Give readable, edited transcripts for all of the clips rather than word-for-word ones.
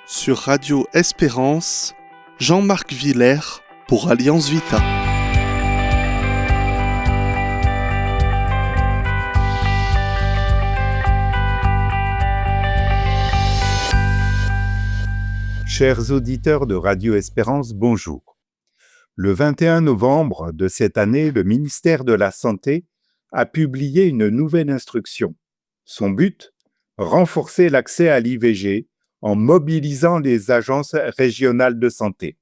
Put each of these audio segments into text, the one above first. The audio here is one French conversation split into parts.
Sur Radio Espérance, Jean-Marc Villers pour Alliance Vita. Chers auditeurs de Radio Espérance, bonjour. Le 21 novembre de cette année, le ministère de la Santé a publié une nouvelle instruction. Son but ? Renforcer l'accès à l'IVG en mobilisant les agences régionales de santé.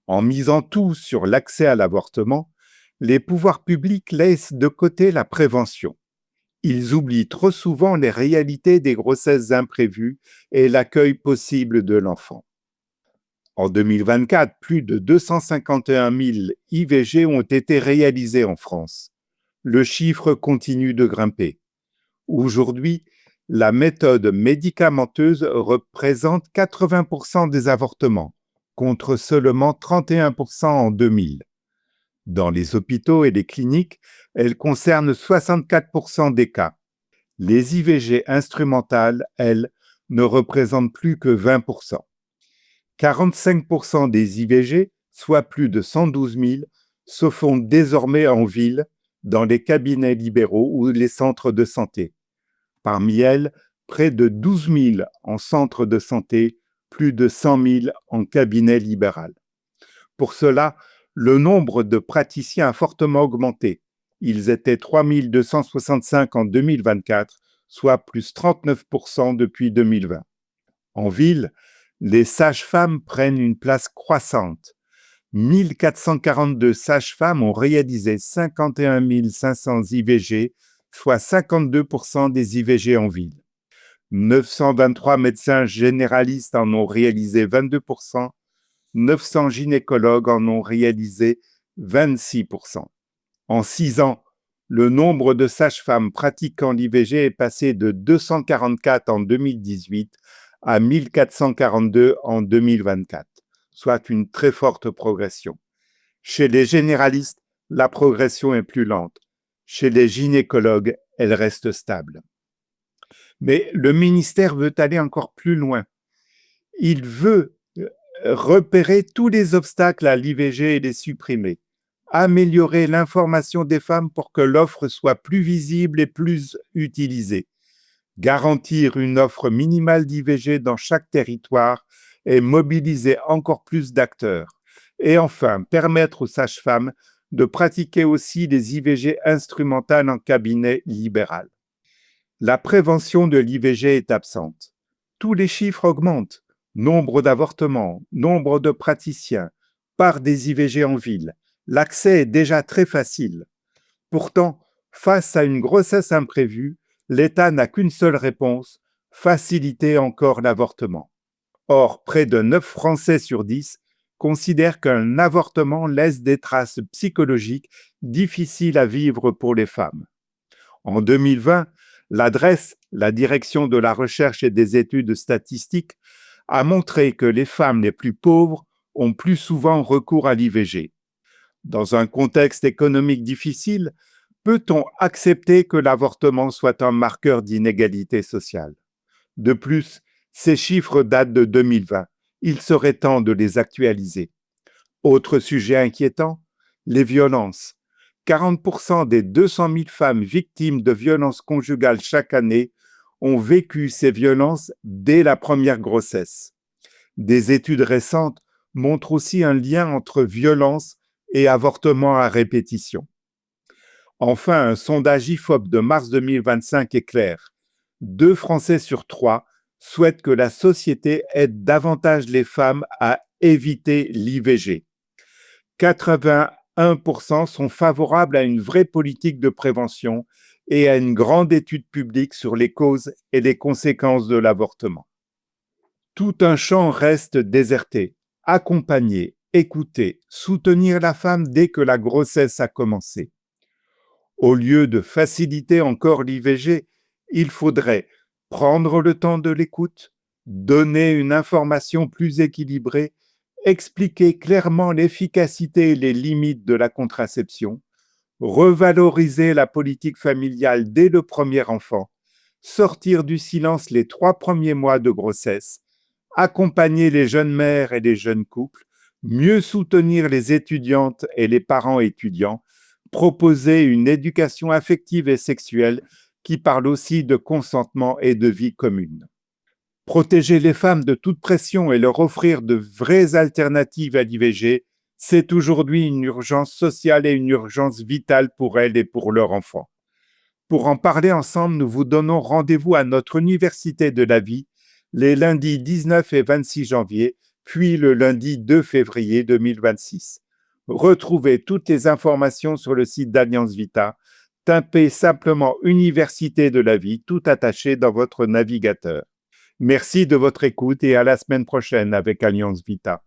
En misant tout sur l'accès à l'avortement, les pouvoirs publics laissent de côté la prévention. Ils oublient trop souvent les réalités des grossesses imprévues et l'accueil possible de l'enfant. En 2024, plus de 251 000 IVG ont été réalisés en France. Le chiffre continue de grimper. Aujourd'hui, la méthode médicamenteuse représente 80% des avortements, contre seulement 31% en 2000. Dans les hôpitaux et les cliniques, elle concerne 64% des cas. Les IVG instrumentales, elles, ne représentent plus que 20%. 45% des IVG, soit plus de 112 000, se font désormais en ville, dans les cabinets libéraux ou les centres de santé. Parmi elles, près de 12 000 en centre de santé, plus de 100 000 en cabinet libéral. Pour cela, le nombre de praticiens a fortement augmenté. Ils étaient 3 265 en 2024, soit plus 39% depuis 2020. En ville, les sages-femmes prennent une place croissante. 1442 sages-femmes ont réalisé 51 500 IVG, soit 52% des IVG en ville. 923 médecins généralistes en ont réalisé 22%, 900 gynécologues en ont réalisé 26%. En 6 ans, le nombre de sages-femmes pratiquant l'IVG est passé de 244 en 2018 à 1442 en 2024, soit une très forte progression. Chez les généralistes, la progression est plus lente. Chez les gynécologues, elle reste stable. Mais le ministère veut aller encore plus loin. Il veut repérer tous les obstacles à l'IVG et les supprimer. Améliorer l'information des femmes pour que l'offre soit plus visible et plus utilisée. Garantir une offre minimale d'IVG dans chaque territoire et mobiliser encore plus d'acteurs. Et enfin, permettre aux sages-femmes de pratiquer aussi les IVG instrumentales en cabinet libéral. La prévention de l'IVG est absente. Tous les chiffres augmentent. Nombre d'avortements, nombre de praticiens, part des IVG en ville. L'accès est déjà très facile. Pourtant, face à une grossesse imprévue, l'État n'a qu'une seule réponse, faciliter encore l'avortement. Or, près de 9 Français sur 10 considèrent qu'un avortement laisse des traces psychologiques difficiles à vivre pour les femmes. En 2020, la DREES, la Direction de la recherche et des études statistiques, a montré que les femmes les plus pauvres ont plus souvent recours à l'IVG. Dans un contexte économique difficile, peut-on accepter que l'avortement soit un marqueur d'inégalité sociale ? De plus, ces chiffres datent de 2020. Il serait temps de les actualiser. Autre sujet inquiétant, les violences. 40% des 200 000 femmes victimes de violences conjugales chaque année ont vécu ces violences dès la première grossesse. Des études récentes montrent aussi un lien entre violence et avortement à répétition. Enfin, un sondage IFOP de mars 2025 est clair. 2 Français sur 3 souhaitent que la société aide davantage les femmes à éviter l'IVG. 81% sont favorables à une vraie politique de prévention et à une grande étude publique sur les causes et les conséquences de l'avortement. Tout un champ reste déserté. Accompagner, écouter, soutenir la femme dès que la grossesse a commencé. Au lieu de faciliter encore l'IVG, il faudrait prendre le temps de l'écoute, donner une information plus équilibrée, expliquer clairement l'efficacité et les limites de la contraception, revaloriser la politique familiale dès le premier enfant, sortir du silence les 3 premiers mois de grossesse, accompagner les jeunes mères et les jeunes couples, mieux soutenir les étudiantes et les parents étudiants, proposer une éducation affective et sexuelle qui parle aussi de consentement et de vie commune. Protéger les femmes de toute pression et leur offrir de vraies alternatives à l'IVG, c'est aujourd'hui une urgence sociale et une urgence vitale pour elles et pour leurs enfants. Pour en parler ensemble, nous vous donnons rendez-vous à notre Université de la Vie les lundis 19 et 26 janvier, puis le lundi 2 février 2026. Retrouvez toutes les informations sur le site d'Alliance Vita. Tapez simplement Université de la Vie, tout attaché dans votre navigateur. Merci de votre écoute et à la semaine prochaine avec Alliance Vita.